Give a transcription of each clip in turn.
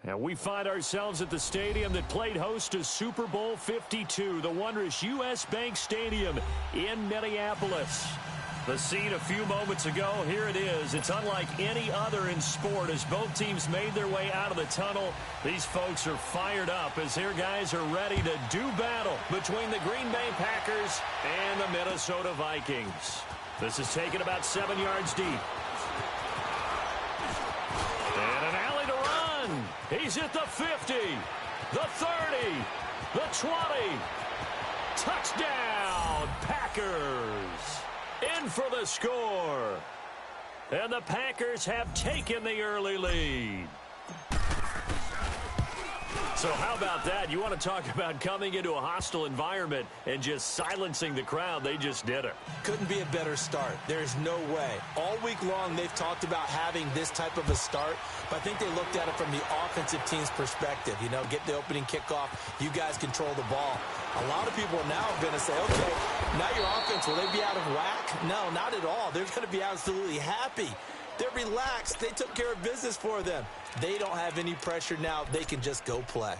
And we find ourselves at the stadium that played host to Super Bowl 52, the wondrous U.S. Bank Stadium in Minneapolis. The scene a few moments ago, here it is. It's unlike any other in sport as both teams made their way out of the tunnel. These folks are fired up as their guys are ready to do battle between the Green Bay Packers and the Minnesota Vikings. This is taken about 7 yards deep. And an alley to run. He's at the 50, the 30, the 20. Touchdown, Packers. In for the score. And the Packers have taken the early lead. So how about that? You want to talk about coming into a hostile environment and just silencing the crowd. They just did it. Couldn't be a better start. There's no way. All week long, they've talked about having this type of a start, but I think they looked at it from the offensive team's perspective. You know, get the opening kickoff. You guys control the ball. A lot of people are now going to say, okay, now your offense, will they be out of whack? No, not at all. They're going to be absolutely happy. They're relaxed. They took care of business for them. They don't have any pressure now. They can just go play.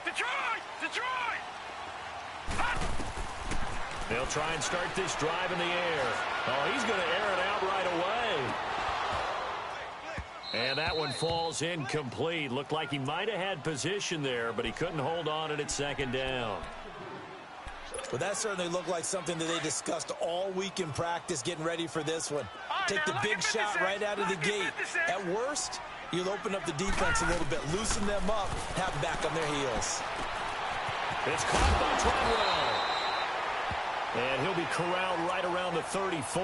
Detroit! They'll try and start this drive in the air. Oh, he's going to air it out right away. And that one falls incomplete. Looked like he might have had position there, but he couldn't hold on at second down. Well, that certainly looked like something that they discussed all week in practice, getting ready for this one. Take the big shot right out of the gate. At worst, you'll open up the defense a little bit, loosen them up, have them back on their heels. It's caught by Treadwell. And he'll be corralled right around the 34.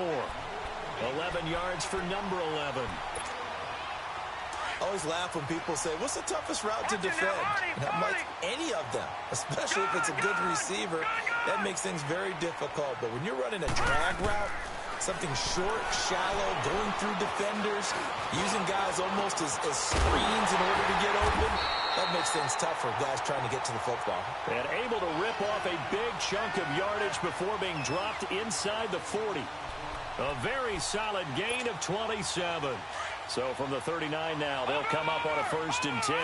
11 yards for number 11. I always laugh when people say, what's the toughest route to defend? And I'm like, any of them, especially if it's a good receiver. That makes things very difficult. But when you're running a drag route, something short, shallow, going through defenders, using guys almost as screens in order to get open, that makes things tough for guys trying to get to the football. And able to rip off a big chunk of yardage before being dropped inside the 40. A very solid gain of 27. So from the 39 now, they'll come up on a 1st and 10.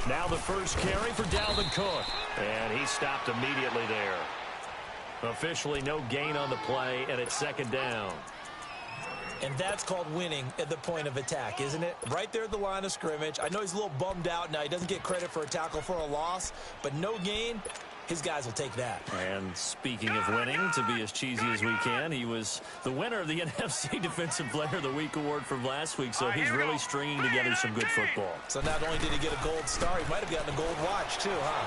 Now the first carry for Dalvin Cook. And he stopped immediately there. Officially no gain on the play, and it's 2nd down. And that's called winning at the point of attack, isn't it? Right there at the line of scrimmage. I know he's a little bummed out now. He doesn't get credit for a tackle for a loss, but no gain. His guys will take that. And speaking of winning, to be as cheesy as we can, he was the winner of the NFC Defensive Player of the Week award from last week, so he's really stringing together some good football. So not only did he get a gold star, he might have gotten a gold watch too, huh?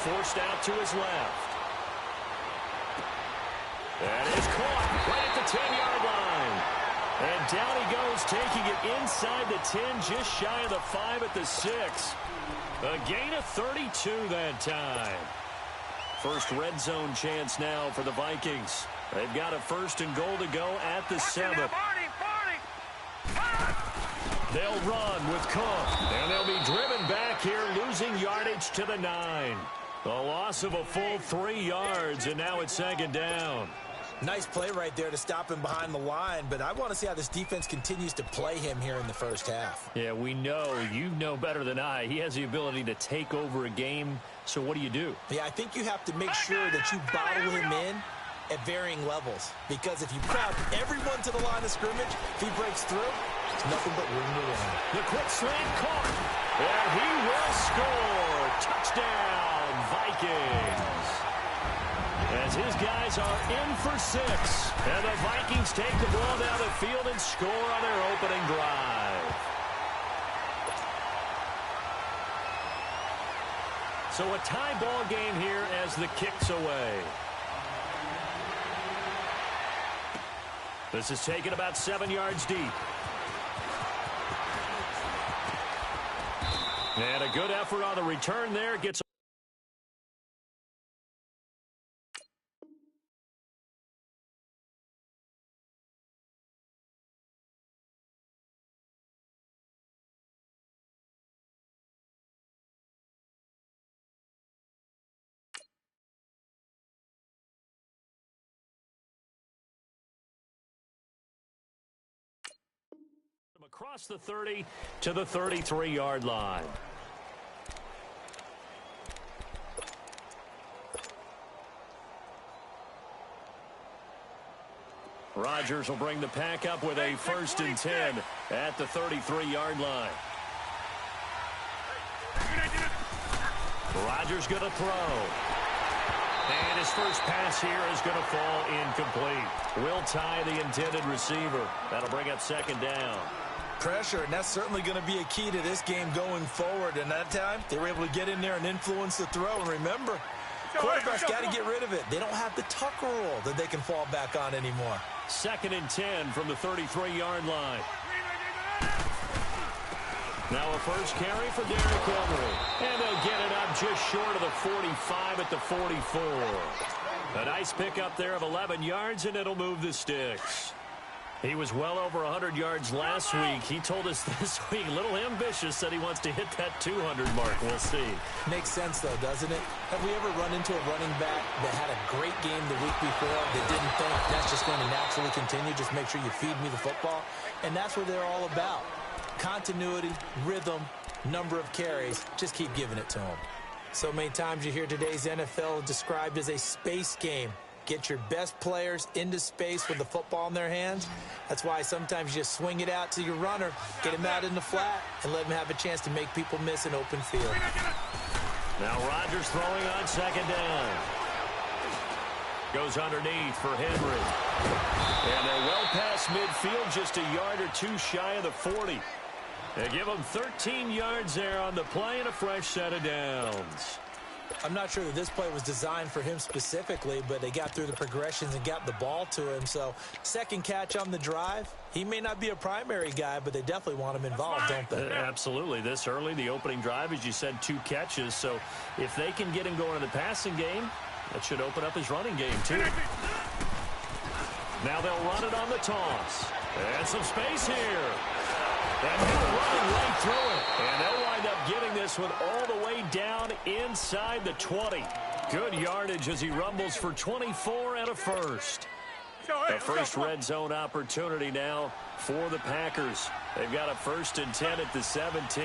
Forced out to his left. And it's caught right at the 10-yard line. And down he goes, taking it inside the 10, just shy of the 5 at the 6. A gain of 32 that time. First red zone chance now for the Vikings. They've got a 1st and goal to go at the 7. They'll run with Cook, and they'll be driven back here, losing yardage to the 9. A loss of a full 3 yards, and now it's 2nd down. Nice play right there to stop him behind the line, but I want to see how this defense continues to play him here in the first half. Yeah, we know. You know better than I. He has the ability to take over a game, so what do you do? Yeah, I think you have to make sure that you bottle him in at varying levels, because if you crowd everyone to the line of scrimmage, if he breaks through, it's nothing but room to run. The quick slant caught, and he will score. Touchdown, Vikings. As his guys are in for 6. And the Vikings take the ball down the field and score on their opening drive. So a tie ball game here as the kick's away. This is taken about 7 yards deep. And a good effort on the return there. Gets Across the 30 to the 33-yard line. Rodgers will bring the pack up with a 1st and 10 at the 33-yard line. Rodgers going to throw. And his first pass here is going to fall incomplete. Will tie the intended receiver. That'll bring up 2nd down. Pressure, and that's certainly going to be a key to this game going forward. And that time, they were able to get in there and influence the throw. And remember, quarterbacks got to get rid of it. They don't have the Tucker rule that they can fall back on anymore. 2nd and 10 from the 33-yard line. Now a first carry for Derrick Henry. And they'll get it up just short of the 45 at the 44. A nice pickup there of 11 yards, and it'll move the sticks. He was well over 100 yards last week. He told us this week, a little ambitious, that he wants to hit that 200 mark. We'll see. Makes sense, though, doesn't it? Have we ever run into a running back that had a great game the week before that didn't think that's just going to naturally continue? Just make sure you feed me the football. And that's what they're all about. Continuity, rhythm, number of carries. Just keep giving it to them. So many times you hear today's NFL described as a space game. Get your best players into space with the football in their hands. That's why sometimes you just swing it out to your runner, get him out in the flat, and let him have a chance to make people miss an open field. Now Rodgers throwing on 2nd down. Goes underneath for Henry. And they're well past midfield, just a yard or two shy of the 40. They give him 13 yards there on the play and a fresh set of downs. I'm not sure that this play was designed for him specifically, but they got through the progressions and got the ball to him. So, 2nd catch on the drive. He may not be a primary guy, but they definitely want him involved, don't they? Absolutely. This early, the opening drive, as you said, 2 catches. So, if they can get him going in the passing game, that should open up his running game, too. Now they'll run it on the toss. And some space here. And he'll run right through it. And they'll wind up getting this one all the way down inside the 20. Good yardage as he rumbles for 24 and a first. A first red zone opportunity now for the Packers. They've got a 1st and 10 at the 17.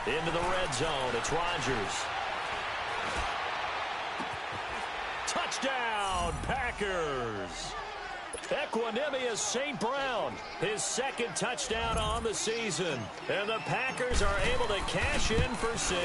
Into the red zone. It's Rodgers. Touchdown, Packers. Equanimous St. Brown, his 2nd touchdown on the season. And the Packers are able to cash in for 6.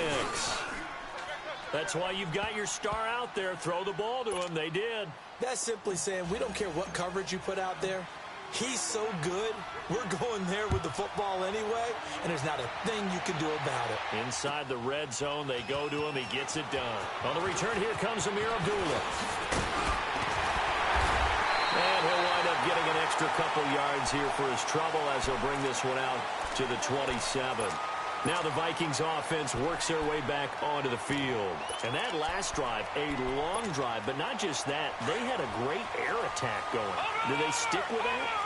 That's why you've got your star out there. Throw the ball to him. They did. That's simply saying we don't care what coverage you put out there. He's so good, we're going there with the football anyway, and there's not a thing you can do about it. Inside the red zone, they go to him. He gets it done. On the return, here comes Amir Abdullah. And he'll wind up getting an extra couple yards here for his trouble as he'll bring this one out to the 27. Now the Vikings offense works their way back onto the field. And that last drive, a long drive, but not just that, they had a great air attack going. Do they stick with that?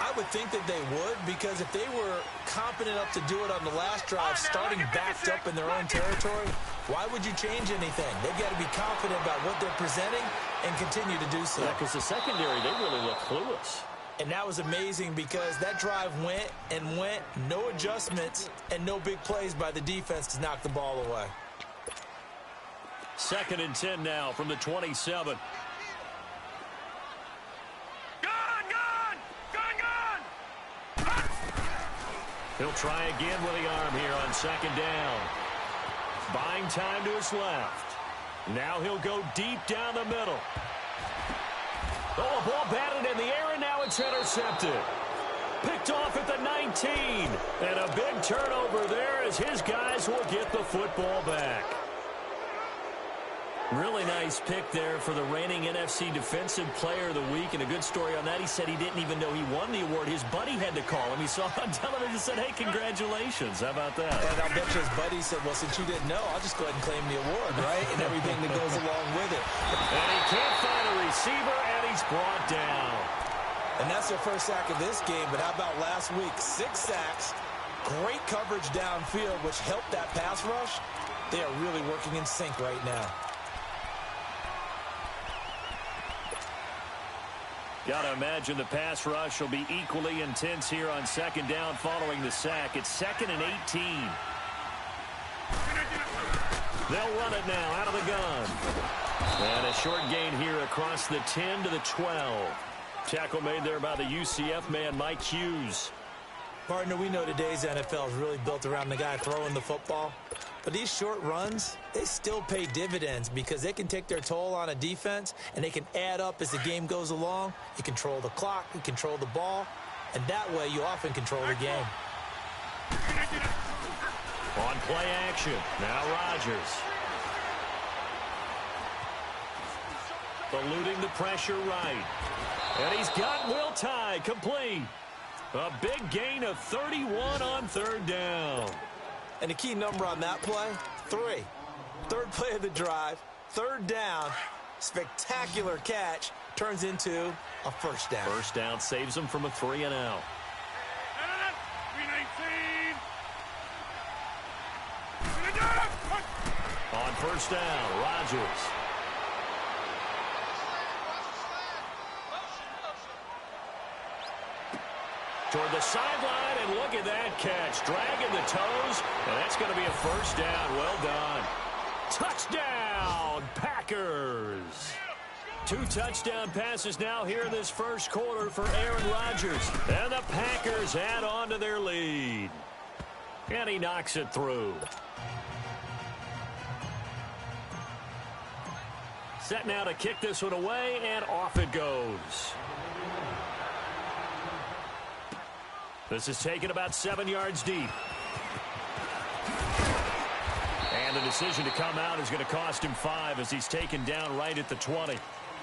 I would think that they would, because if they were competent enough to do it on the last drive, starting backed up in their own territory, why would you change anything? They've got to be confident about what they're presenting and continue to do so. Yeah, because the secondary, they really look clueless. And that was amazing because that drive went and went, no adjustments, and no big plays by the defense to knock the ball away. 2nd and 10 now from the 27. He'll try again with the arm here on 2nd down. Buying time to his left. Now he'll go deep down the middle. Oh, a ball batted in the air, and now it's intercepted. Picked off at the 19. And a big turnover there as his guys will get the football back. Really nice pick there for the reigning NFC Defensive Player of the Week. And a good story on that. He said he didn't even know he won the award. His buddy had to call him. He saw it on television and said, hey, congratulations. How about that? And I'll bet you his buddy said, well, since you didn't know, I'll just go ahead and claim the award, right? And everything that goes along with it. And he can't find a receiver, and he's brought down. And that's their first sack of this game. But how about last week? 6 sacks, great coverage downfield, which helped that pass rush. They are really working in sync right now. Got to imagine the pass rush will be equally intense here on second down following the sack. It's 2nd and 18. They'll run it now out of the gun. And a short gain here across the 10 to the 12. Tackle made there by the UCF man, Mike Hughes. Partner, we know today's NFL is really built around the guy throwing the football. But these short runs, they still pay dividends because they can take their toll on a defense and they can add up as the game goes along. You control the clock, you control the ball, and that way you often control the game. On play action, now Rodgers. Eluding the pressure right. And he's got Will Tye complete. A big gain of 31 on third down. And the key number on that play, 3. Third play of the drive, third down, spectacular catch, turns into a first down. First down saves him from a 3-and-out. 3-19. On first down, Rodgers. Toward the sideline, and look at that catch. Dragging the toes, and that's going to be a first down. Well done. Touchdown, Packers. 2 touchdown passes now here in this first quarter for Aaron Rodgers. And the Packers add on to their lead. And he knocks it through. Set now to kick this one away, and off it goes. This is taken about 7 yards deep. And the decision to come out is going to cost him 5 as he's taken down right at the 20.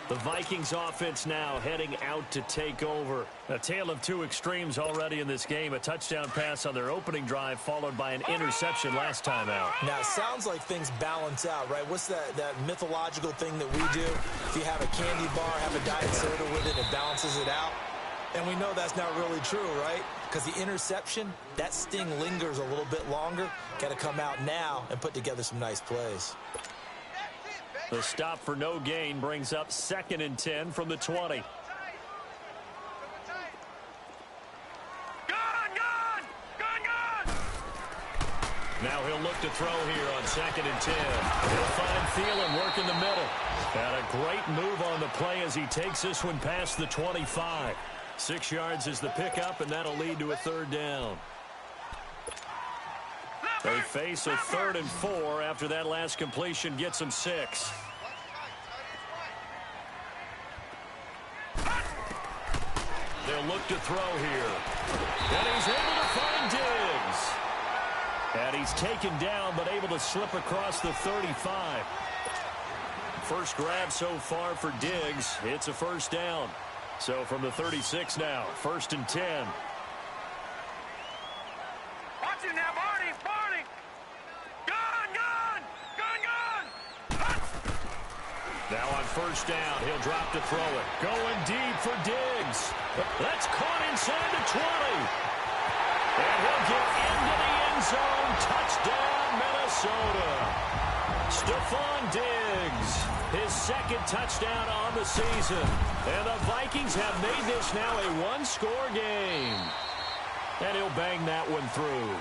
The Vikings offense now heading out to take over. A tale of 2 extremes already in this game. A touchdown pass on their opening drive followed by an interception last time out. Now, it sounds like things balance out, right? What's that mythological thing that we do? If you have a candy bar, have a diet soda with it, it balances it out. And we know that's not really true, right? Because the interception, that sting lingers a little bit longer. Got to come out now and put together some nice plays. The stop for no gain brings up 2nd and 10 from the 20. Now he'll look to throw here on 2nd and 10. He'll find Thielen working the middle. And a great move on the play as he takes this one past the 25. 6 yards is the pickup, and that'll lead to a third down. They face a 3rd and 4 after that last completion gets them 6. They'll look to throw here. And he's able to find Diggs. And he's taken down, but able to slip across the 35. First grab so far for Diggs. It's a first down. So from the 36 now, 1st and 10. Watch it now, Barney! Gun! Now on first down, he'll drop to throw it. Going deep for Diggs. That's caught inside the 20. And he'll get into the end zone. Touchdown, Minnesota. Stephon Diggs, his 2nd touchdown on the season. And the Vikings have made this now a 1-score game. And he'll bang that one through.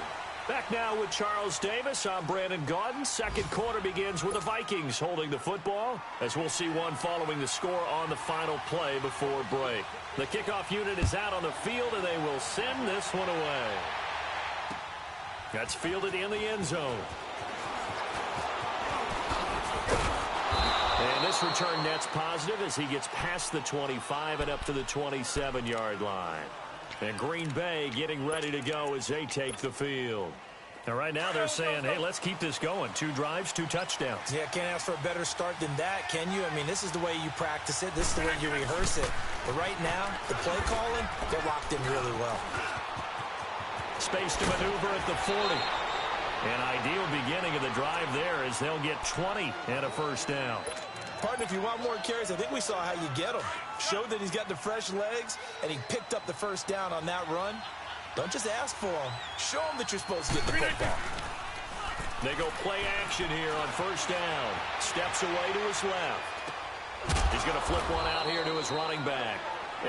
Back now with Charles Davis. I'm Brandon Gaudin. Second quarter begins with the Vikings holding the football, as we'll see one following the score on the final play before break. The kickoff unit is out on the field, and they will send this one away. That's fielded in the end zone. And this return net's positive as he gets past the 25 and up to the 27-yard line. And Green Bay getting ready to go as they take the field. And right now they're saying, hey, let's keep this going. 2 drives, 2 touchdowns. Yeah, can't ask for a better start than that, can you? I mean, this is the way you practice it. This is the way you rehearse it. But right now, the play calling, they're locked in really well. Space to maneuver at the 40. An ideal beginning of the drive there as they'll get 20 and a first down. Partner, if you want more carries, I think we saw how you get them. Showed that he's got the fresh legs, and he picked up the first down on that run. Don't just ask for them. Show them that you're supposed to get the football. They go play action here on first down. Steps away to his left. He's going to flip one out here to his running back.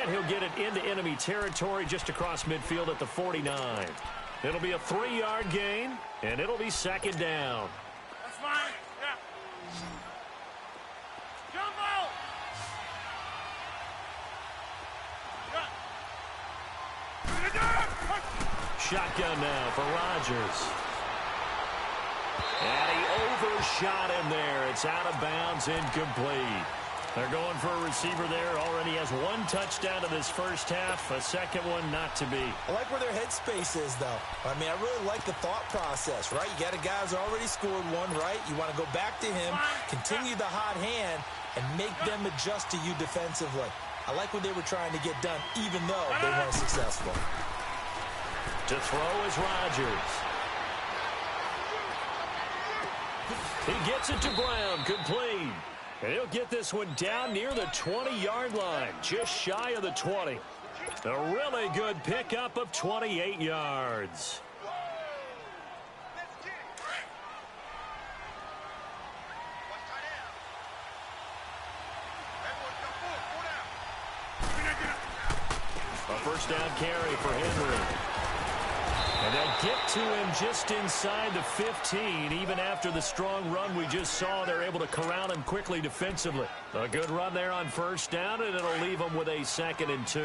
And he'll get it into enemy territory just across midfield at the 49. It'll be a 3-yard gain, and it'll be second down. That's fine. Yeah. Jumbo! Shotgun now for Rodgers. And he overshot him there. It's out of bounds, incomplete. They're going for a receiver there. Already has 1 touchdown in this first half. A second one not to be. I like where their headspace is, though. I mean, I really like the thought process, right? You got a guy who's already scored one, right? You want to go back to him, continue the hot hand, and make them adjust to you defensively. I like what they were trying to get done, even though they weren't successful. To throw is Rodgers. He gets it to Brown, complete. And he'll get this one down near the 20-yard line, just shy of the 20. A really good pickup of 28 yards. A first down carry for Henry. And they'll get to him just inside the 15. Even after the strong run we just saw, they're able to corral him quickly defensively. A good run there on first down, and it'll leave them with a 2nd and 2.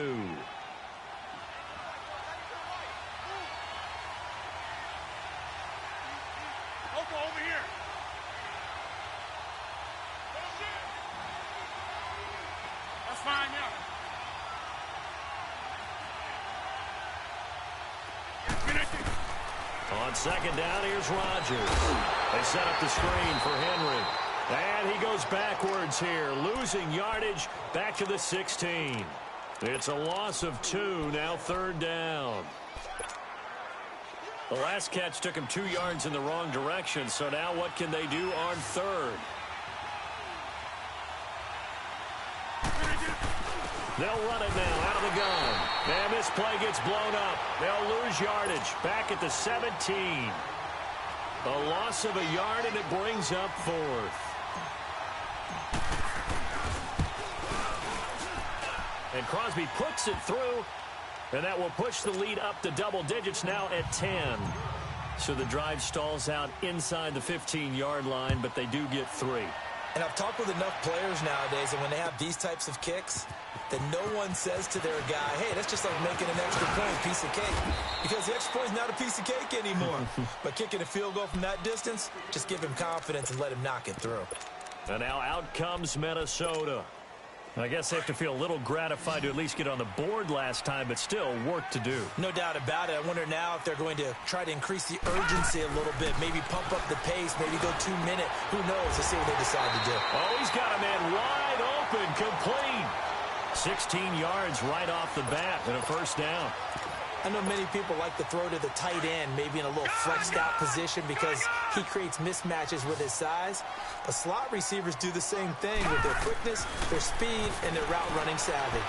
Over here. That's fine, yeah. On second down, here's Rodgers. They set up the screen for Henry. And he goes backwards here, losing yardage back to the 16. It's a loss of 2, now 3rd down. The last catch took him 2 yards in the wrong direction, so now what can they do on 3rd? They'll run it now out of the gun. And this play gets blown up. They'll lose yardage back at the 17. A loss of a yard, and it brings up 4th. And Crosby puts it through, and that will push the lead up to double digits now at 10. So the drive stalls out inside the 15-yard line, but they do get 3. And I've talked with enough players nowadays, and when they have these types of kicks, that no one says to their guy, hey, that's just like making an extra point, piece of cake. Because the extra point is not a piece of cake anymore. But kicking a field goal from that distance, just give him confidence and let him knock it through. And now out comes Minnesota. I guess they have to feel a little gratified to at least get on the board last time, but still work to do. No doubt about it. I wonder now if they're going to try to increase the urgency a little bit, maybe pump up the pace, maybe go 2-minute. Who knows? Let's see what they decide to do. Oh, he's got a man wide open, complete. 16 yards right off the bat and a first down. I know many people like to throw to the tight end, maybe in a little flexed out position because he creates mismatches with his size. But slot receivers do the same thing with their quickness, their speed, and their route running savvy.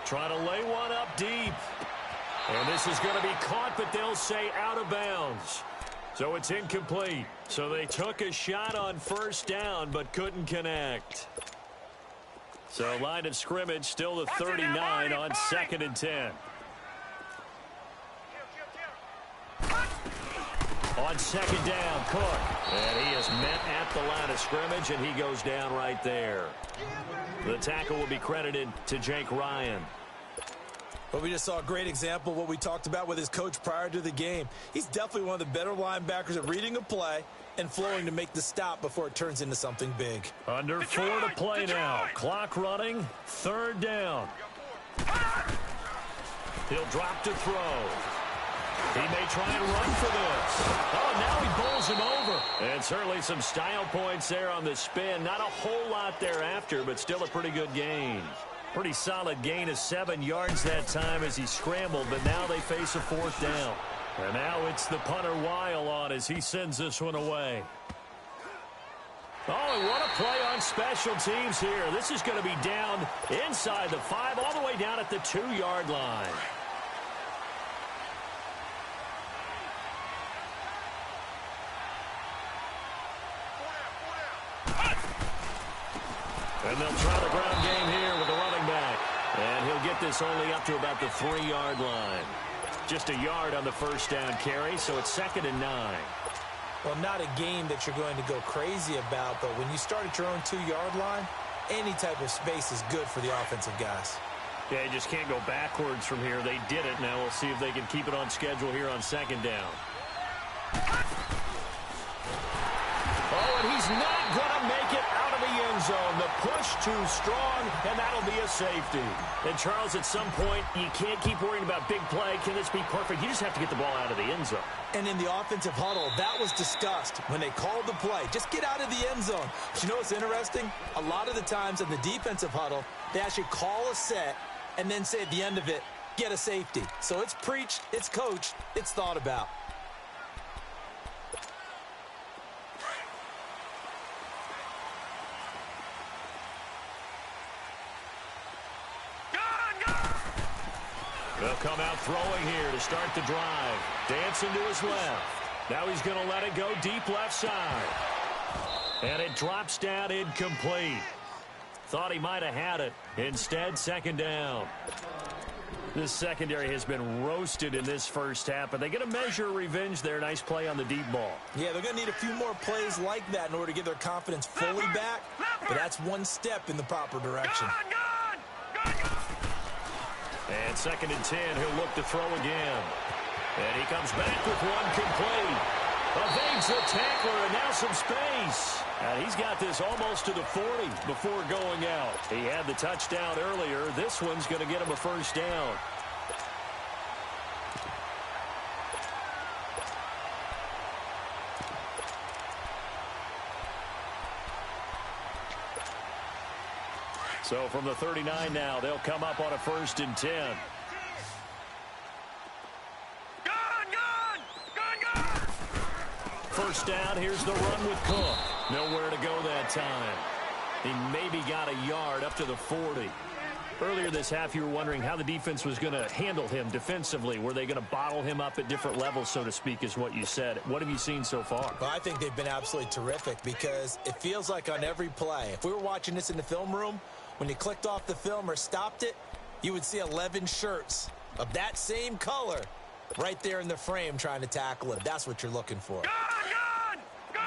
Trying to lay one up deep. And this is going to be caught, but they'll say out of bounds. So it's incomplete. So they took a shot on first down, but couldn't connect. So line of scrimmage still the 39 on 2nd and 10. On second down, Cook. And he is met at the line of scrimmage, and he goes down right there. The tackle will be credited to Jake Ryan. Well, we just saw a great example of what we talked about with his coach prior to the game. He's definitely one of the better linebackers at reading a play and flowing to make the stop before it turns into something big. Under 4 to play now. Clock running. 3rd down. He'll drop to throw. He may try and run for this. Oh, now he bowls him over. And certainly some style points there on the spin. Not a whole lot thereafter, but still a pretty good gain. Pretty solid gain of 7 yards that time as he scrambled, but now they face a 4th down. And now it's the punter Weil on as he sends this one away. Oh, and what a play on special teams here. This is going to be down inside the 5, all the way down at the 2-yard line. And they'll try the ground game here with the running back. And he'll get this only up to about the 3-yard line. Just a yard on the first down carry, so it's 2nd and 9. Well, not a game that you're going to go crazy about, but when you start at your own 2-yard line, any type of space is good for the offensive guys. Yeah, you just can't go backwards from here. They did it. Now we'll see if they can keep it on schedule here on 2nd down. Oh, and he's not going to make it out of the end zone. The push too strong, and that'll be a safety. And, Charles, at some point, you can't keep worrying about big play. Can this be perfect? You just have to get the ball out of the end zone. And in the offensive huddle, that was discussed when they called the play. Just get out of the end zone. But you know what's interesting? A lot of the times in the defensive huddle, they actually call a set and then say at the end of it, get a safety. So it's preached, it's coached, it's thought about. They'll come out throwing here to start the drive. Dancing to his left. Now he's going to let it go deep left side. And it drops down incomplete. Thought he might have had it. Instead, 2nd down. This secondary has been roasted in this first half, but they're going to measure revenge there. Nice play on the deep ball. Yeah, they're going to need a few more plays like that in order to get their confidence fully back. But that's one step in the proper direction. And 2nd and 10, he'll look to throw again. And he comes back with one complete. Evades the tackler, and now some space. And he's got this almost to the 40 before going out. He had the touchdown earlier. This one's going to get him a first down. So from the 39 now, they'll come up on a 1st and 10. First down, here's the run with Cook. Nowhere to go that time. He maybe got a yard up to the 40. Earlier this half, you were wondering how the defense was going to handle him defensively. Were they going to bottle him up at different levels, so to speak, is what you said. What have you seen so far? Well, I think they've been absolutely terrific because it feels like on every play, if we were watching this in the film room, when you clicked off the film or stopped it, you would see 11 shirts of that same color right there in the frame trying to tackle him. That's what you're looking for. Gun! All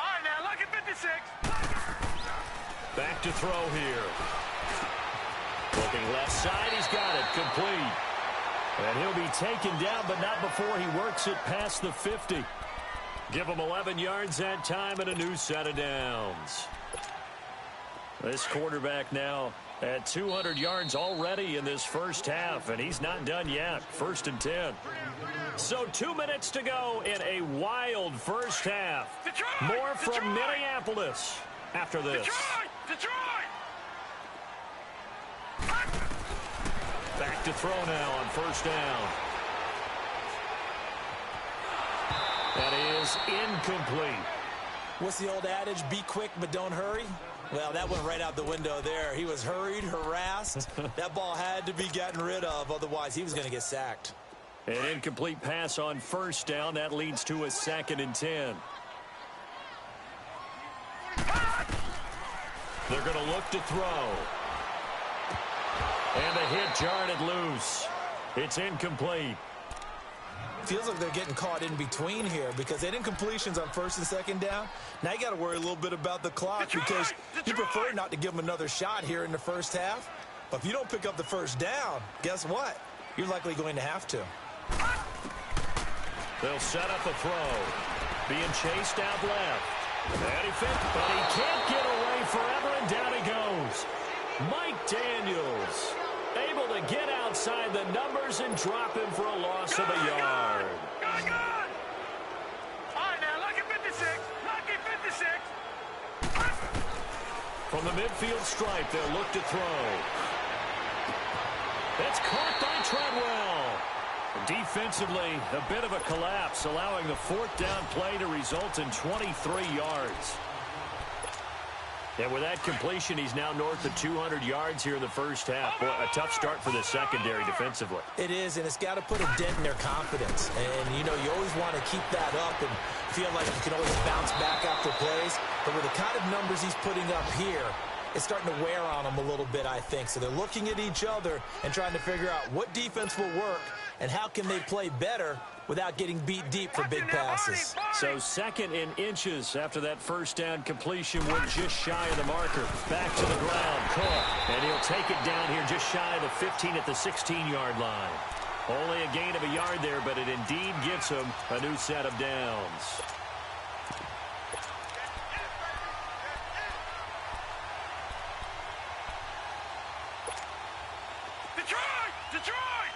right, now, look at 56. Back to throw here. Looking left side, he's got it. Complete. And he'll be taken down, but not before he works it past the 50. Give him 11 yards that time and a new set of downs. This quarterback now at 200 yards already in this first half, and he's not done yet. 1st and 10. So 2 minutes to go in a wild first half. More from Minneapolis after this. Detroit! Back to throw now on 1st down. That is incomplete. What's the old adage? Be quick, but don't hurry. Well, that went right out the window there. He was hurried, harassed. That ball had to be gotten rid of, otherwise he was going to get sacked. An incomplete pass on 1st down. That leads to a 2nd and 10. They're going to look to throw. And the hit jarred it loose. It's incomplete. Feels like they're getting caught in between here because they didn't completions on 1st and 2nd down. Now you got to worry a little bit about the clock because you prefer not to give them another shot here in the first half. But if you don't pick up the 1st down, guess what? You're likely going to have to. They'll set up a throw. Being chased out left. And he fit, but he can't get away forever, and down he goes. Mike Daniels able to get outside the numbers and drop him for a loss of a yard. Good! All right, now, look at 56. Lucky 56. From the midfield stripe, they'll look to throw. It's caught by Treadwell. Defensively, a bit of a collapse, allowing the 4th down play to result in 23 yards. And with that completion, he's now north of 200 yards here in the first half. Boy, a tough start for the secondary defensively. It is, and it's got to put a dent in their confidence. And, you know, you always want to keep that up and feel like you can always bounce back after plays. But with the kind of numbers he's putting up here, it's starting to wear on them a little bit, I think. So they're looking at each other and trying to figure out what defense will work and how can they play better without getting beat deep for big passes. So second in inches after that first down completion went just shy of the marker. Back to the ground, caught. And he'll take it down here just shy of the 15 at the 16-yard line. Only a gain of a yard there, but it indeed gives him a new set of downs. Detroit!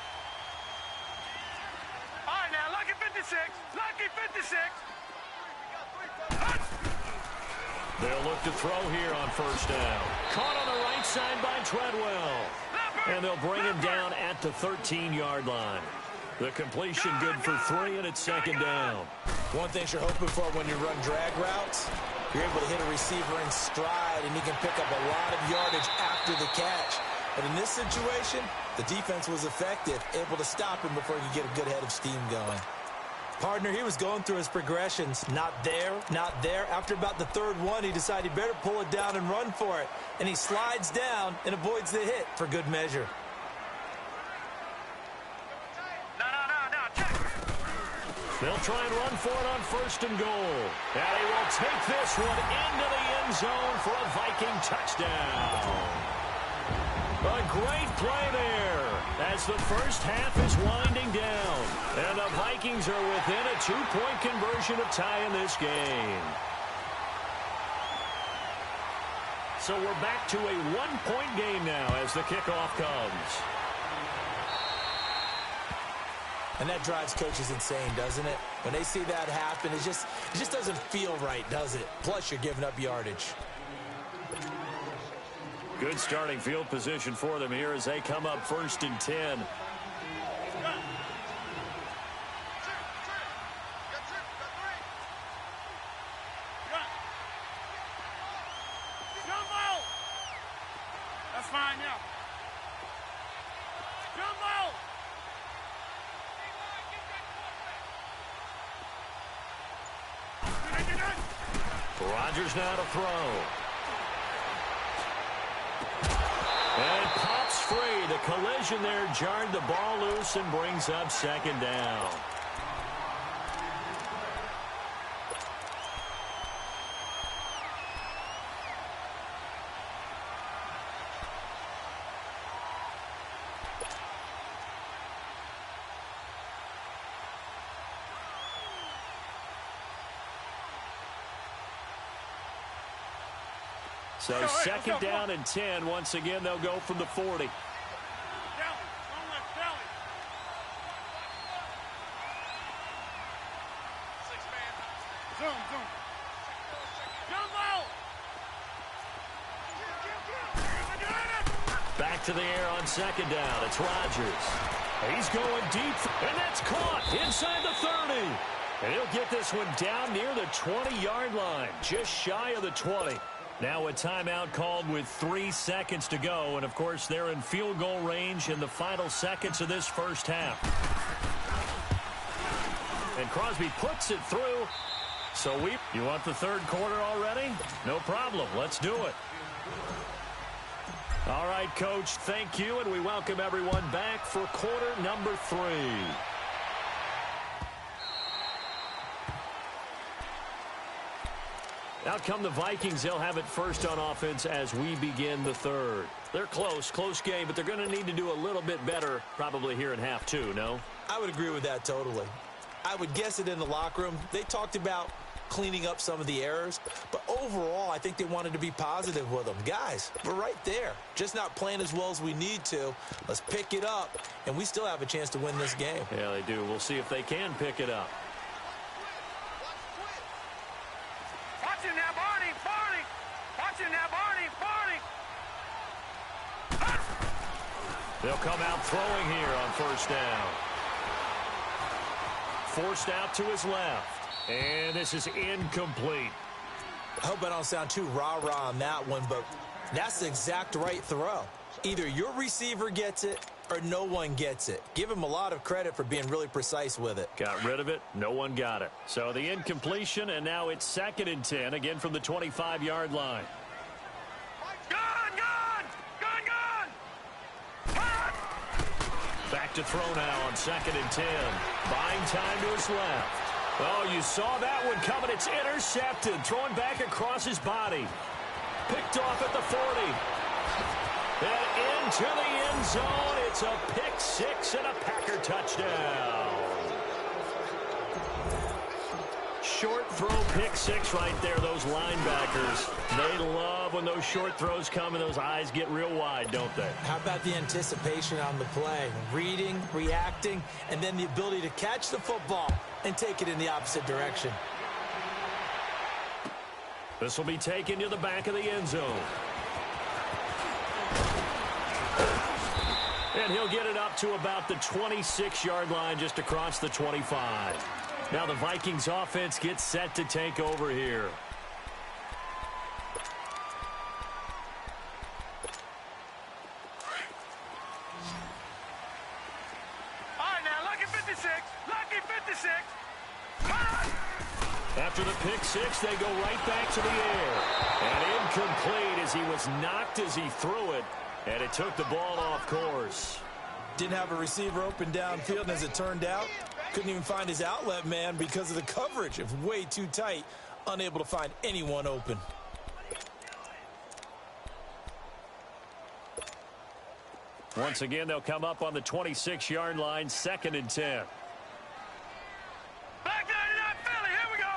All right, now, lucky 56. Lucky 56. They'll look to throw here on first down. Caught on the right side by Treadwell. And they'll bring him down at the 13-yard line. The completion good for 3, and it's second down. One thing you're hoping for when you run drag routes, you're able to hit a receiver in stride, and he can pick up a lot of yardage after the catch. But in this situation, the defense was effective, able to stop him before he could get a good head of steam going. Partner, he was going through his progressions. Not there, not there. After about the third one, he decided he better pull it down and run for it. And he slides down and avoids the hit for good measure. They'll try and run for it on first and goal. And he will take this one into the end zone for a Viking touchdown. A great play there as the first half is winding down. And the Vikings are within a 2-point conversion of tying this game. So we're back to a 1-point game now as the kickoff comes. And that drives coaches insane, doesn't it? When they see that happen, it just doesn't feel right, does it? Plus, you're giving up yardage. Good starting field position for them here as they come up first and 10. That's fine now. Jumbo! Rodgers now to throw. And pops free. The collision there jarred the ball loose and brings up second down. So second down and 10. Once again, they'll go from the 40. Back to the air on second down. It's Rodgers. He's going deep, and that's caught inside the 30. And he'll get this one down near the 20-yard line, just shy of the 20. Now a timeout called with 3 seconds to go. And, of course, they're in field goal range in the final seconds of this first half. And Crosby puts it through. So you want the third quarter already? No problem. Let's do it. All right, Coach, thank you. And we welcome everyone back for quarter number 3. Out come the Vikings. They'll have it first on offense as we begin the third. They're close game, but they're going to need to do a little bit better probably here in half 2, no? I would agree with that totally. I would guess it in the locker room. They talked about cleaning up some of the errors, but overall, I think they wanted to be positive with them. Guys, we're right there. Just not playing as well as we need to. Let's pick it up, and we still have a chance to win this game. Yeah, they do. We'll see if they can pick it up. Watch it now, Barney! Watch it now, Barney! They'll come out throwing here on first down. Forced out to his left. And this is incomplete. I hope I don't sound too rah-rah on that one, but that's the exact right throw. Either your receiver gets it or no one gets it. Give him a lot of credit for being really precise with it. Got rid of it. No one got it. So the incompletion, and now it's 2nd and 10, again from the 25-yard line. Back to throw now on 2nd and 10. Buying time to his left. Oh, you saw that one coming. It's intercepted. Throwing back across his body. Picked off at the 40. And into the end zone. It's a pick six and a Packer touchdown. Short throw pick six right there, those linebackers. They love when those short throws come and those eyes get real wide, don't they? How about the anticipation on the play? Reading, reacting, and then the ability to catch the football and take it in the opposite direction. This will be taken to the back of the end zone. And he'll get it up to about the 26-yard line just across the 25. Now the Vikings offense gets set to take over here. All right, now, lucky 56. Lucky 56. After the pick six, they go right back to the air. And incomplete as he was knocked as he threw it. And it took the ball off course. Didn't have a receiver open downfield, and as it turned out, couldn't even find his outlet man because of the coverage. It was way too tight, unable to find anyone open. Once again, they'll come up on the 26-yard line, 2nd and 10. Back 99 Philly, here we go.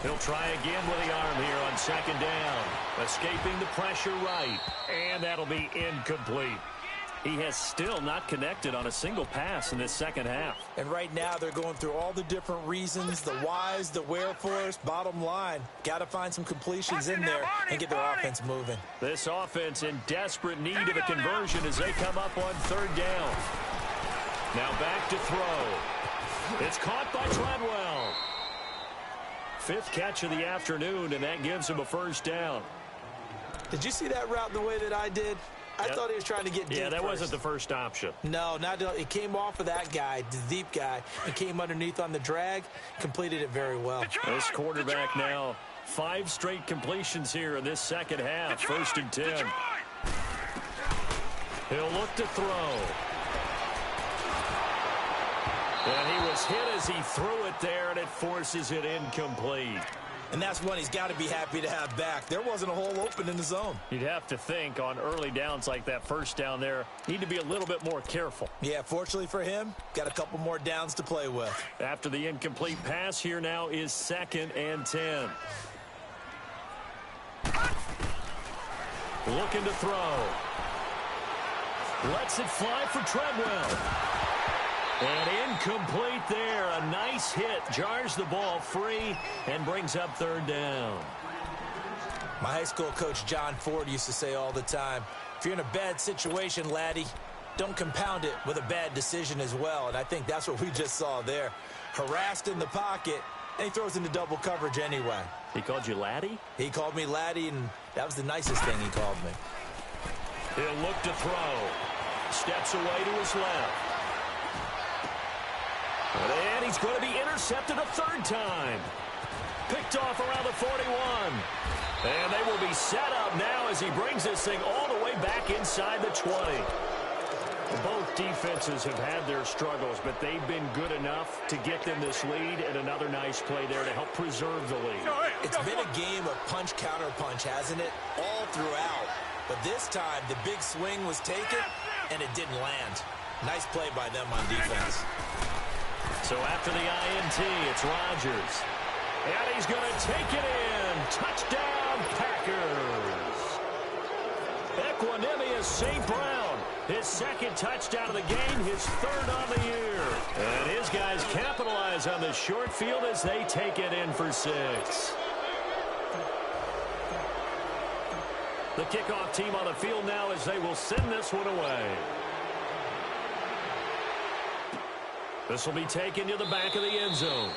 He'll try again with the arm here on 2nd down. Escaping the pressure right. And that'll be incomplete. He has still not connected on a single pass in this second half. And right now they're going through all the different reasons, the whys, the wherefores. Bottom line, got to find some completions in there and get their offense moving. This offense in desperate need of a conversion as they come up on 3rd down. Now back to throw. It's caught by Treadwell. 5th catch of the afternoon, and that gives him a 1st down. Did you see that route the way that I did? I thought he was trying to get deep. Yeah, that first. wasn't the first option. No, not it came off of that guy, the deep guy, and came underneath on the drag, completed it very well. This quarterback now, 5 straight completions here in this second half. 1st and 10. He'll look to throw. And he was hit as he threw it there, and it forces it incomplete. And that's one he's got to be happy to have back. There wasn't a hole open in the zone. You'd have to think on early downs like that 1st down there, need to be a little bit more careful. Yeah, fortunately for him, got a couple more downs to play with. After the incomplete pass, here now is 2nd and 10. Looking to throw. Lets it fly for Treadwell. And incomplete there. A nice hit. Jars the ball free and brings up 3rd down. My high school coach, John Ford, used to say all the time, if you're in a bad situation, laddie, don't compound it with a bad decision as well. And I think that's what we just saw there. Harassed in the pocket, and he throws into double coverage anyway. He called you laddie? He called me laddie, and that was the nicest thing he called me. He'll look to throw. Steps away to his left. And he's going to be intercepted a 3rd time. Picked off around the 41. And they will be set up now as he brings this thing all the way back inside the 20. Both defenses have had their struggles, but they've been good enough to get them this lead, and another nice play there to help preserve the lead. It's been a game of punch-counter-punch, hasn't it? All throughout. But this time, the big swing was taken, and it didn't land. Nice play by them on defense. So after the INT, it's Rodgers. And he's going to take it in. Touchdown, Packers. Equanimous St. Brown. His 2nd touchdown of the game, his 3rd on the year. And his guys capitalize on the short field as they take it in for 6. The kickoff team on the field now as they will send this one away. This will be taken to the back of the end zone.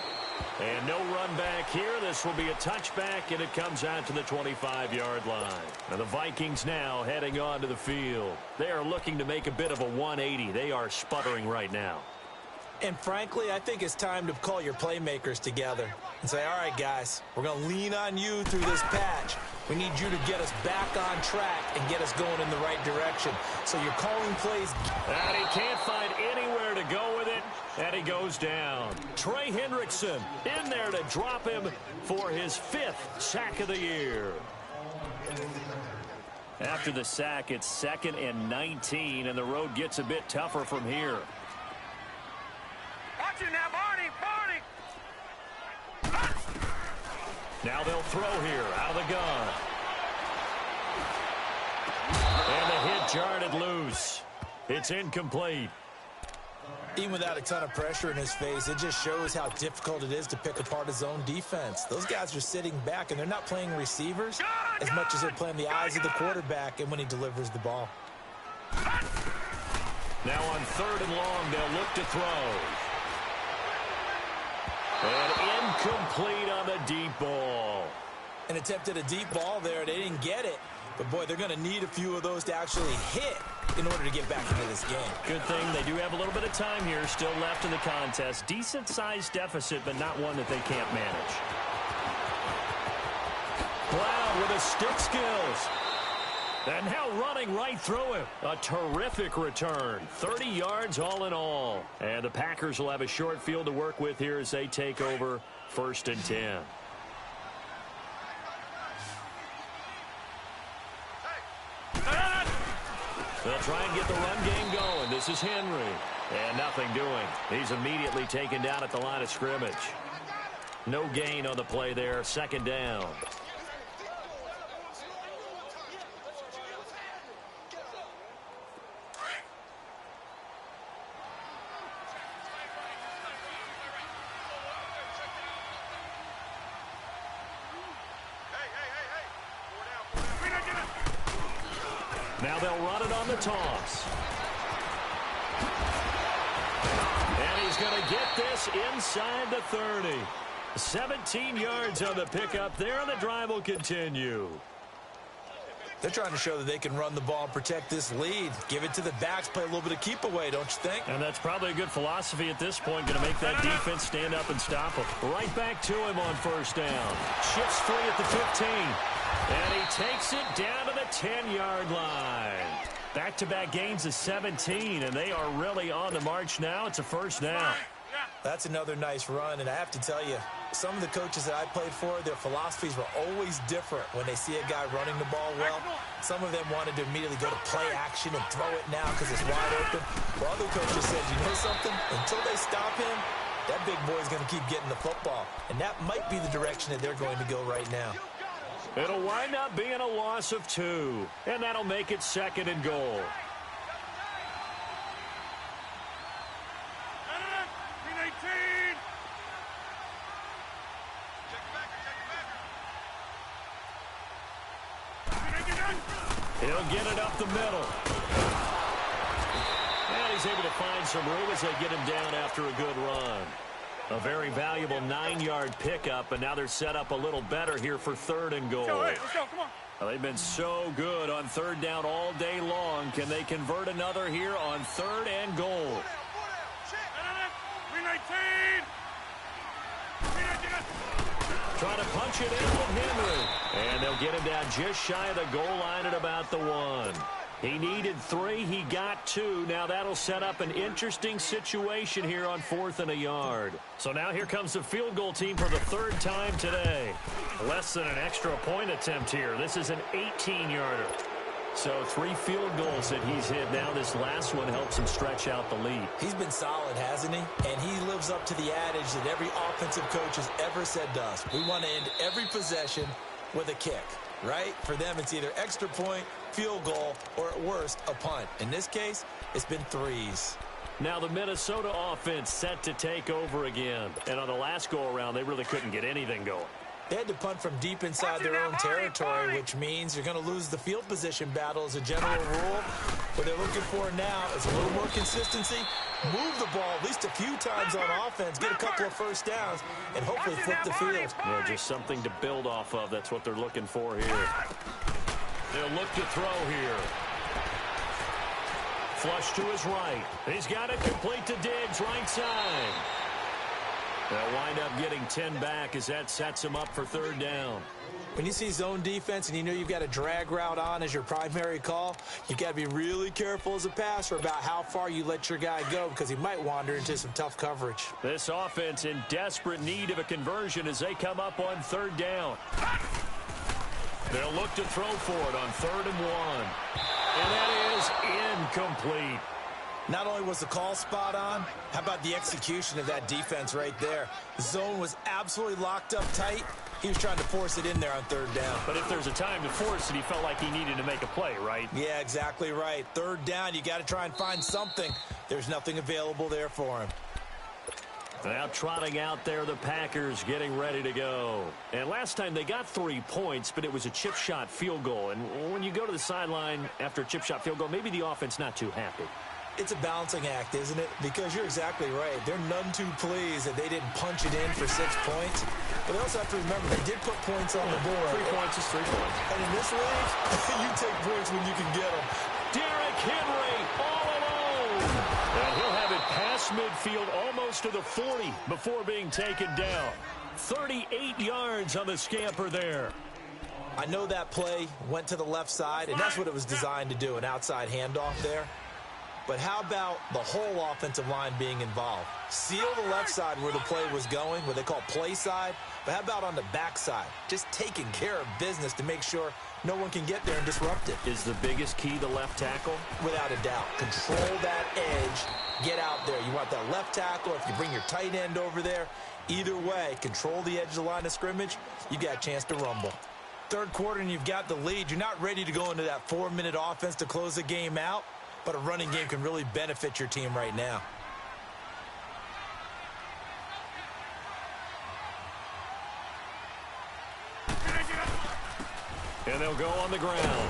And no run back here. This will be a touchback, and it comes out to the 25-yard line. And the Vikings now heading onto the field. They are looking to make a bit of a 180. They are sputtering right now. And frankly, I think it's time to call your playmakers together and say, all right, guys, we're going to lean on you through this patch. We need you to get us back on track and get us going in the right direction. So you're calling plays. And he can't find anywhere to go with it, and he goes down. Trey Hendrickson in there to drop him for his 5th sack of the year. After the sack, it's 2nd and 19, and the road gets a bit tougher from here. Watch it now, Barney! Now they'll throw here out of the gun. And the hit jarred it loose. It's incomplete. Even without a ton of pressure in his face, it just shows how difficult it is to pick apart his own defense. Those guys are sitting back, and they're not playing receivers as much as they're playing the eyes of the quarterback and when he delivers the ball. Now on 3rd and long, they'll look to throw. And incomplete on the deep ball. An attempt at a deep ball there. They didn't get it. But, boy, they're going to need a few of those to actually hit in order to get back into this game. Good thing they do have a little bit of time here still left in the contest. Decent-sized deficit, but not one that they can't manage. Brown with his stick skills. And now running right through him. A terrific return. 30 yards all in all. And the Packers will have a short field to work with here as they take over 1st and 10. They'll try and get the run game going. This is Henry. And nothing doing. He's immediately taken down at the line of scrimmage. No gain on the play there. 2nd down. Now they'll run it on the toss. And he's going to get this inside the 30. 17 yards on the pickup there, and the drive will continue. They're trying to show that they can run the ball and protect this lead. Give it to the backs, play a little bit of keep away, don't you think? And that's probably a good philosophy at this point, going to make that defense stand up and stop him. Right back to him on 1st down. Shifts free at the 15. And he takes it down to the 10-yard line. Back-to-back gains of 17, and they are really on the march now. It's a 1st down. That's another nice run, and I have to tell you, some of the coaches that I played for, their philosophies were always different when they see a guy running the ball well. Some of them wanted to immediately go to play action and throw it now because it's wide open. While other coaches said, you know something? Until they stop him, that big boy's going to keep getting the football. And that might be the direction that they're going to go right now. It'll wind up being a loss of 2, and that'll make it 2nd and goal. He'll get it up the middle. And he's able to find some room as they get him down after a good run. A very valuable 9-yard pickup, and now they're set up a little better here for 3rd and goal. Let's go, come on. Well, they've been so good on 3rd down all day long. Can they convert another here on 3rd and goal? 319. Trying to punch it in with Henry. And they'll get him down just shy of the goal line at about the 1. He needed 3. He got 2. Now that'll set up an interesting situation here on 4th and a yard. So now here comes the field goal team for the 3rd time today. Less than an extra point attempt here. This is an 18-yarder. So 3 field goals that he's hit now. This last one helps him stretch out the lead. He's been solid, hasn't he? And he lives up to the adage that every offensive coach has ever said to us. We want to end every possession with a kick, right? For them, it's either extra point, field goal, or at worst, a punt. In this case, it's been 3s. Now the Minnesota offense set to take over again. And on the last go-around, they really couldn't get anything going. They had to punt from deep inside their own territory, which means you're going to lose the field position battle as a general rule. What they're looking for now is a little more consistency, move the ball at least a few times on offense, get a couple of first downs, and hopefully flip the field. Yeah, just something to build off of. That's what they're looking for here. They'll look to throw here. Flush to his right. He's got it complete to Diggs, right side. They'll wind up getting 10 back as that sets him up for third down. When you see zone defense and you know you've got a drag route on as your primary call, you got to be really careful as a passer about how far you let your guy go because he might wander into some tough coverage. This offense in desperate need of a conversion as they come up on third down. They'll look to throw for it on 3rd and 1. And that is incomplete. Not only was the call spot on, how about the execution of that defense right there? The zone was absolutely locked up tight. He was trying to force it in there on 3rd down. But if there's a time to force it, he felt like he needed to make a play, right? Yeah, exactly right. 3rd down, you got to try and find something. There's nothing available there for him. Now trotting out there, the Packers getting ready to go. And last time they got 3 points, but it was a chip shot field goal. And when you go to the sideline after a chip shot field goal, maybe the offense not too happy. It's a balancing act, isn't it? Because you're exactly right. They're none too pleased that they didn't punch it in for 6 points. But they also have to remember they did put points on the board. 3 points is 3 points. And in this league, you take points when you can get them. Derrick Henry all alone. And he'll have it past midfield almost to the 40 before being taken down. 38 yards on the scamper there. I know that play went to the left side, and that's what it was designed to do, an outside handoff there. But how about the whole offensive line being involved? Seal the left side where the play was going, what they call play side. But how about on the back side? Just taking care of business to make sure no one can get there and disrupt it. Is the biggest key the left tackle? Without a doubt. Control that edge. Get out there. You want that left tackle. If you bring your tight end over there, either way, control the edge of the line of scrimmage, you got a chance to rumble. 3rd quarter and you've got the lead. You're not ready to go into that 4-minute offense to close the game out. But a running game can really benefit your team right now. And they'll go on the ground.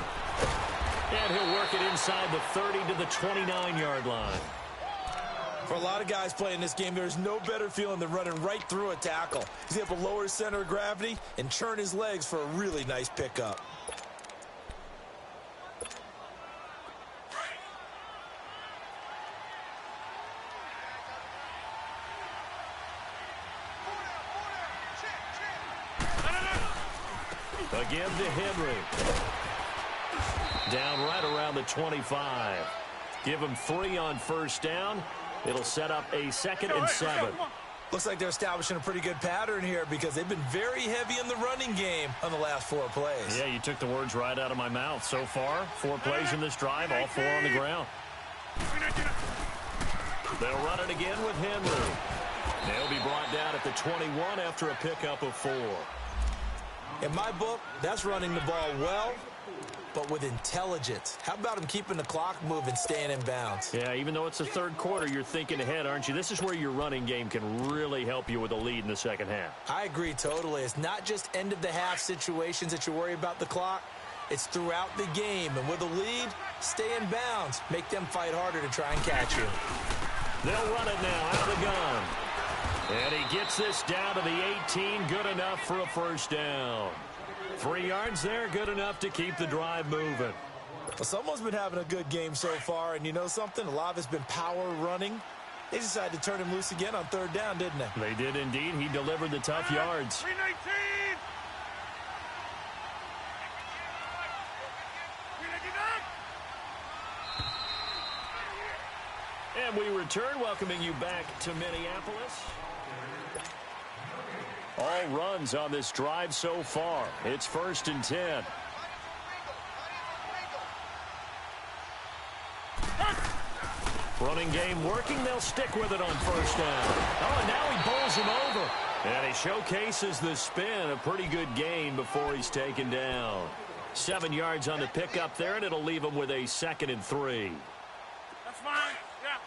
And he'll work it inside the 30 to the 29-yard line. For a lot of guys playing this game, there's no better feeling than running right through a tackle. He's able to lower his center of gravity and churn his legs for a really nice pickup. Again to Henry. Down right around the 25. Give him 3 on 1st down. It'll set up a 2nd and 7. Looks like they're establishing a pretty good pattern here because they've been very heavy in the running game on the last 4 plays. Yeah, you took the words right out of my mouth. So far, 4 plays in this drive, all 4 on the ground. They'll run it again with Henry. They'll be brought down at the 21 after a pickup of 4. In my book, that's running the ball well, but with intelligence. How about him keeping the clock moving, staying in bounds? Yeah, even though it's the 3rd quarter, you're thinking ahead, aren't you? This is where your running game can really help you with a lead in the 2nd half. I agree totally. It's not just end-of-the-half situations that you worry about the clock. It's throughout the game. And with a lead, stay in bounds. Make them fight harder to try and catch you. They'll run it now out of the gun. And he gets this down to the 18, good enough for a 1st down. 3 yards there, good enough to keep the drive moving. Well, someone's been having a good game so far, and you know something? A lot of it's been power running. They decided to turn him loose again on 3rd down, didn't they? They did indeed. He delivered the tough yards. 319! And we return, welcoming you back to Minneapolis. All runs on this drive so far. It's 1st and 10. Running game working. They'll stick with it on 1st down. Oh, and now he bowls him over. And he showcases the spin. A pretty good gain before he's taken down. 7 yards on the pickup there, and it'll leave him with a 2nd and 3. That's fine. Yeah.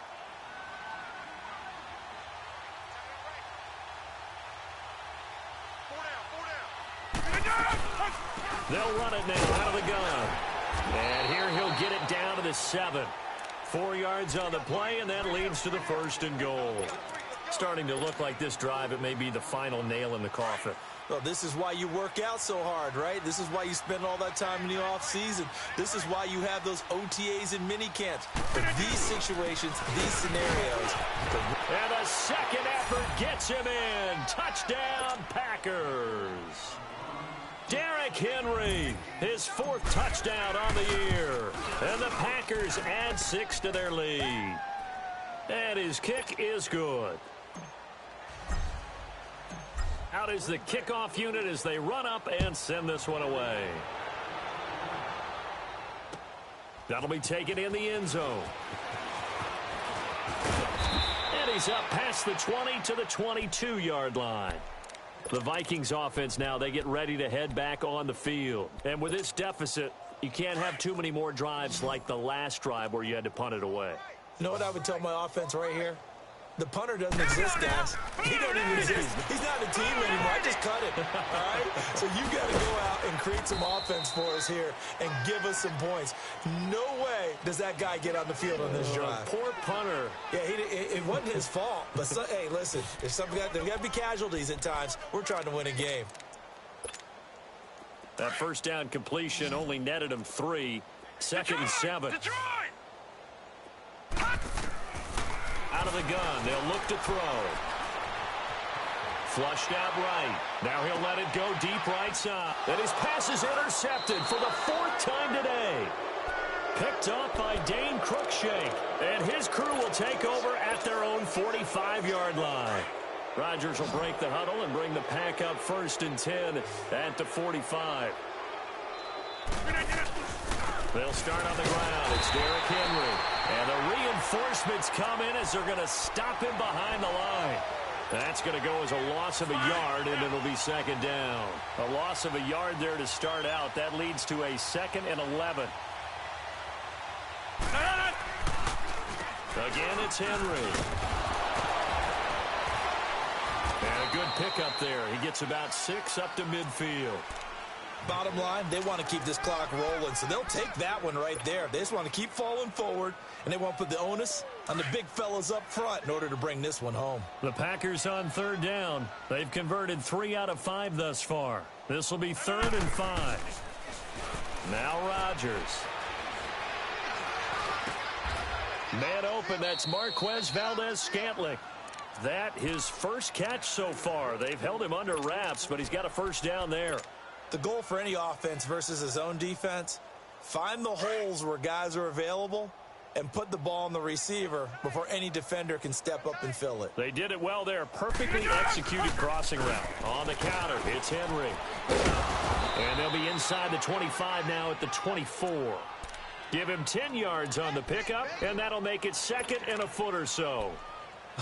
Four down. They'll run it now out of the gun. And here he'll get it down to the 7. 4 yards on the play, and that leads to the 1st and goal. Starting to look like this drive, it may be the final nail in the coffin. Well, this is why you work out so hard, right? This is why you spend all that time in the offseason. This is why you have those OTAs and mini camps. For these situations, these scenarios. And the second effort gets him in. Touchdown, Packers. Derrick Henry, his 4th touchdown on the year. And the Packers add 6 to their lead. And his kick is good. Out is the kickoff unit as they run up and send this one away. That'll be taken in the end zone. And he's up past the 20 to the 22-yard line. The Vikings offense now, they get ready to head back on the field. And with this deficit, you can't have too many more drives like the last drive where you had to punt it away. You know what I would tell my offense right here? The punter doesn't exist, guys. He don't even exist. He's not a team anymore. I just cut him. All right? So you got to go out and create some offense for us here and give us some points. No way does that guy get on the field on this drive. Poor punter. Yeah, it wasn't his fault. But, hey, listen, there's got to be casualties at times. We're trying to win a game. That first down completion only netted him 3. 2nd and 7. Detroit! Out of the gun, they'll look to throw. Flushed out right. Now he'll let it go deep right side. And his pass is intercepted for the 4th time today. Picked off by Dane Cruikshank. And his crew will take over at their own 45-yard line. Rodgers will break the huddle and bring the pack up 1st and 10 at the 45. They'll start on the ground. It's Derrick Henry. And the reinforcements come in as they're going to stop him behind the line. That's going to go as a loss of a yard, and it'll be 2nd down. A loss of a yard there to start out. That leads to a 2nd and 11. Again, it's Henry. And a good pickup there. He gets about 6 up to midfield. Bottom line, they want to keep this clock rolling, so they'll take that one right there. They just want to keep falling forward, and they want to put the onus on the big fellas up front in order to bring this one home. The Packers on 3rd down. They've converted 3 out of 5 thus far. This will be 3rd and 5. Now Rodgers. Man open, that's Marquez Valdez-Scantling. That his first catch so far. They've held him under wraps, but he's got a 1st down there. The goal for any offense versus his own defense, find the holes where guys are available and put the ball on the receiver before any defender can step up and fill it. They did it well there. Perfectly executed crossing route. On the counter, it's Henry. And they'll be inside the 25 now at the 24. Give him 10 yards on the pickup, and that'll make it 2nd and a foot or so.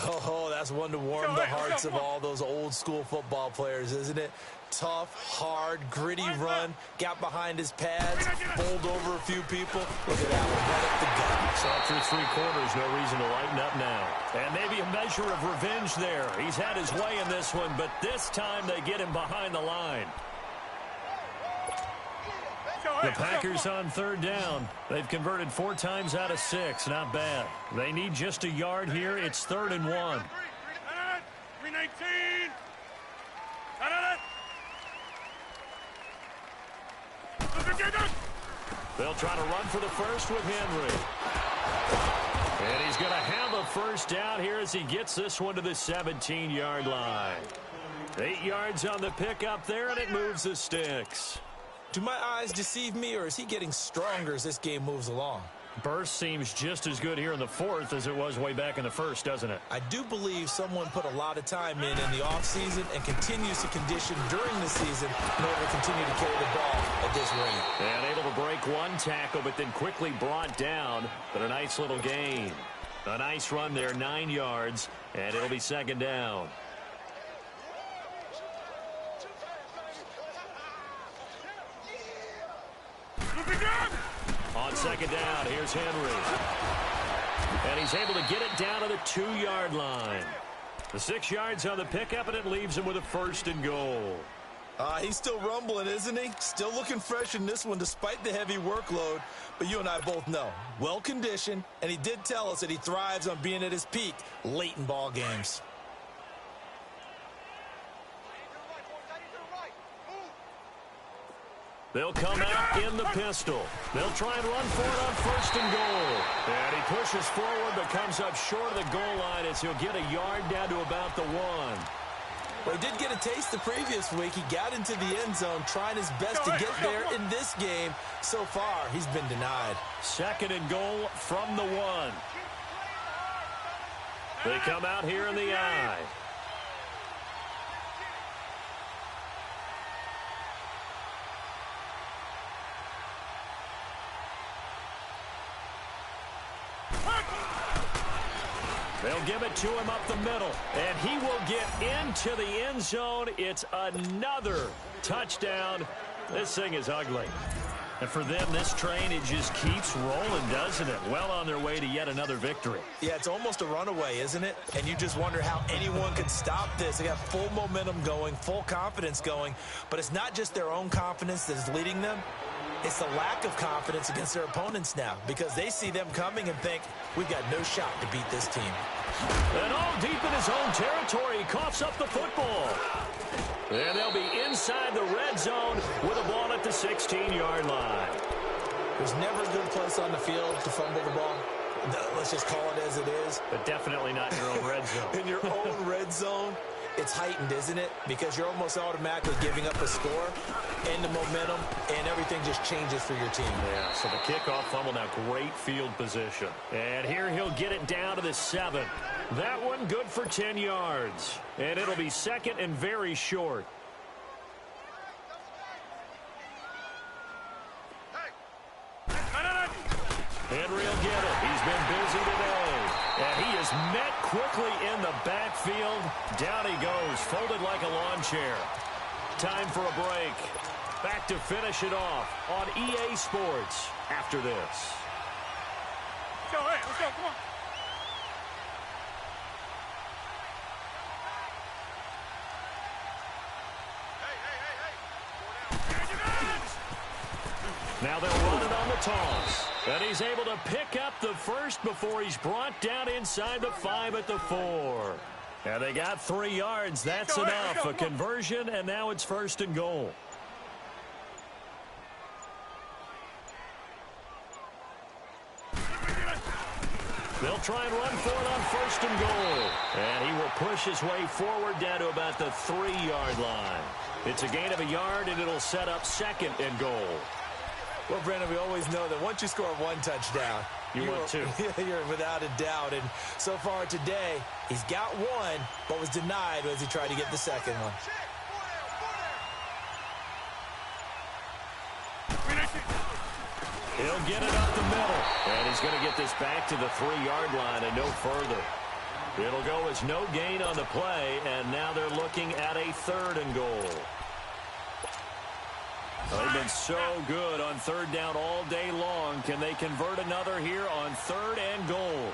Oh, that's one to warm the hearts of all those old school football players, isn't it? Tough, hard, gritty run, got behind his pads, bowled over a few people. Look at that one, right up the gut. So through 3 quarters, no reason to lighten up now. And maybe a measure of revenge there. He's had his way in this one, but this time they get him behind the line. The Packers on 3rd down. They've converted 4 times out of 6. Not bad. They need just a yard here. It's 3rd and 1. 319. They'll try to run for the first with Henry. And he's going to have a 1st down here as he gets this one to the 17-yard line. 8 yards on the pickup there, and it moves the sticks. Do my eyes deceive me, or is he getting stronger as this game moves along? Burst seems just as good here in the 4th as it was way back in the 1st, doesn't it? I do believe someone put a lot of time in the offseason and continues to condition during the season in order to continue to carry the ball at this rate. And able to break 1 tackle, but then quickly brought down. But a nice little gain. A nice run there, 9 yards, and it'll be 2nd down. On 2nd down, here's Henry. And he's able to get it down to the 2-yard line. The 6 yards on the pickup, and it leaves him with a 1st and goal. He's still rumbling, isn't he? Still looking fresh in this one despite the heavy workload. But you and I both know, well-conditioned, and he did tell us that he thrives on being at his peak late in ball games. They'll come out in the pistol. They'll try and run for it on 1st and goal. And he pushes forward but comes up short of the goal line as he'll get a yard down to about the 1. Well, he did get a taste the previous week. He got into the end zone trying his best to get there in this game. So far, he's been denied. 2nd and goal from the 1. They come out here in the I. They'll give it to him up the middle, and he will get into the end zone. It's another touchdown. This thing is ugly. And for them, this train, it just keeps rolling, doesn't it? Well on their way to yet another victory. Yeah, it's almost a runaway, isn't it? And you just wonder how anyone could stop this. They got full momentum going, full confidence going. But it's not just their own confidence that is leading them. It's the lack of confidence against their opponents now because they see them coming and think, we've got no shot to beat this team. And all deep in his own territory, he coughs up the football. And they'll be inside the red zone with a ball at the 16-yard line. There's never a good place on the field to fumble the ball. Let's just call it as it is. But definitely not in your own red zone. In your own red zone, it's heightened, isn't it? Because you're almost automatically giving up a score and the momentum, and everything just changes for your team. Yeah, so the kickoff fumble now, great field position. And here he'll get it down to the 7. That one good for 10 yards. And it'll be 2nd and very short. Henry will get it. He's been busy today. And he is met quickly in the backfield. Down he goes, folded like a lawn chair. Time for a break. Back to finish it off on EA Sports after this. Let's go, hey, let's go, come on. Now they'll run it on the toss. And he's able to pick up the first before he's brought down inside the 5 at the 4. And they got 3 yards. That's enough. A conversion, and now it's 1st and goal. They'll try and run for it on 1st and goal. And he will push his way forward down to about the 3-yard line. It's a gain of a yard, and it'll set up 2nd and goal. Well, Brandon, we always know that once you score 1 touchdown, you want 2. You're without a doubt. And so far today, he's got 1, but was denied as he tried to get the 2nd one. He'll get it up the middle. And he's going to get this back to the 3-yard line and no further. It'll go as no gain on the play, and now they're looking at a 3rd and goal. They've been so good on 3rd down all day long. Can they convert another here on 3rd and goal?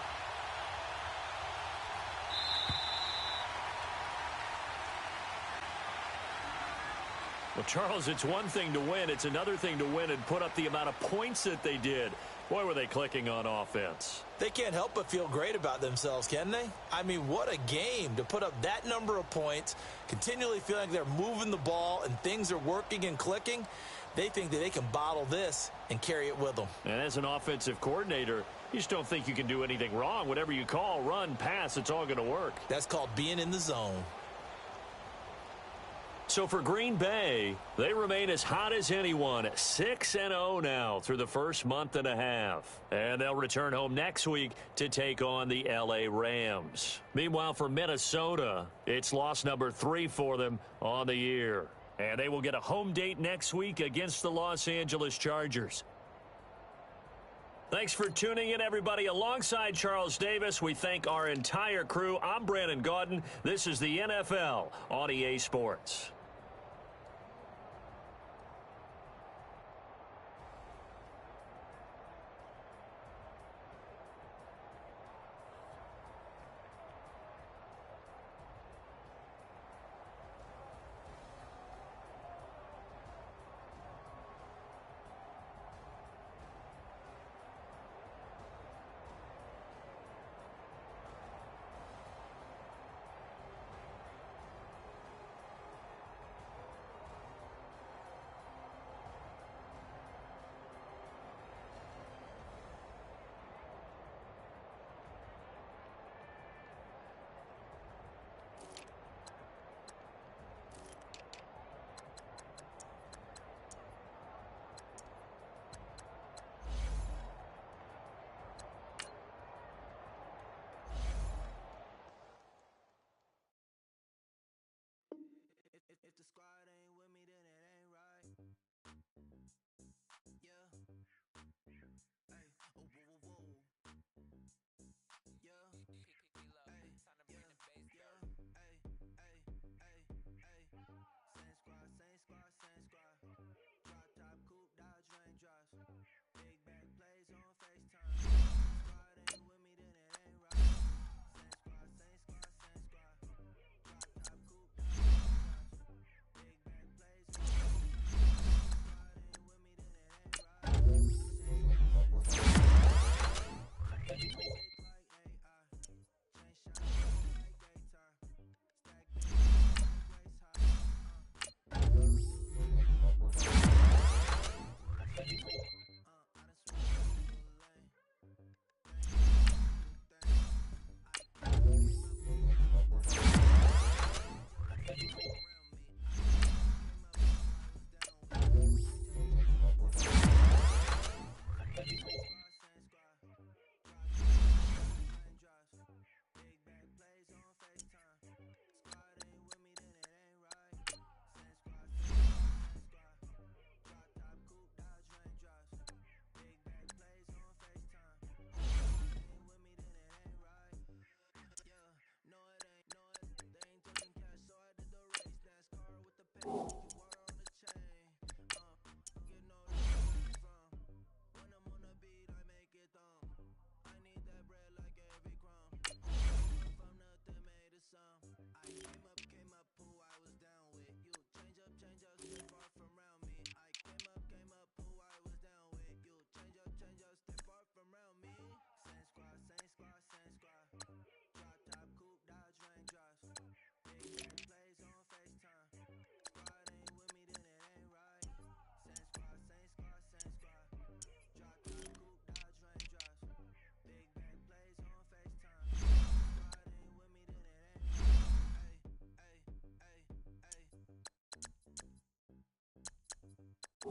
Well, Charles, it's one thing to win. It's another thing to win and put up the amount of points that they did. Boy, were they clicking on offense. They can't help but feel great about themselves, can they? I mean, what a game to put up that number of points, continually feeling like they're moving the ball and things are working and clicking. They think that they can bottle this and carry it with them. And as an offensive coordinator, you just don't think you can do anything wrong. Whatever you call, run, pass, it's all going to work. That's called being in the zone. So for Green Bay, they remain as hot as anyone, 6-0 now through the first month and a half. And they'll return home next week to take on the L.A. Rams. Meanwhile, for Minnesota, it's loss number 3 for them on the year. And they will get a home date next week against the Los Angeles Chargers. Thanks for tuning in, everybody. Alongside Charles Davis, we thank our entire crew. I'm Brandon Gaudin. This is the NFL on EA Sports.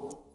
you.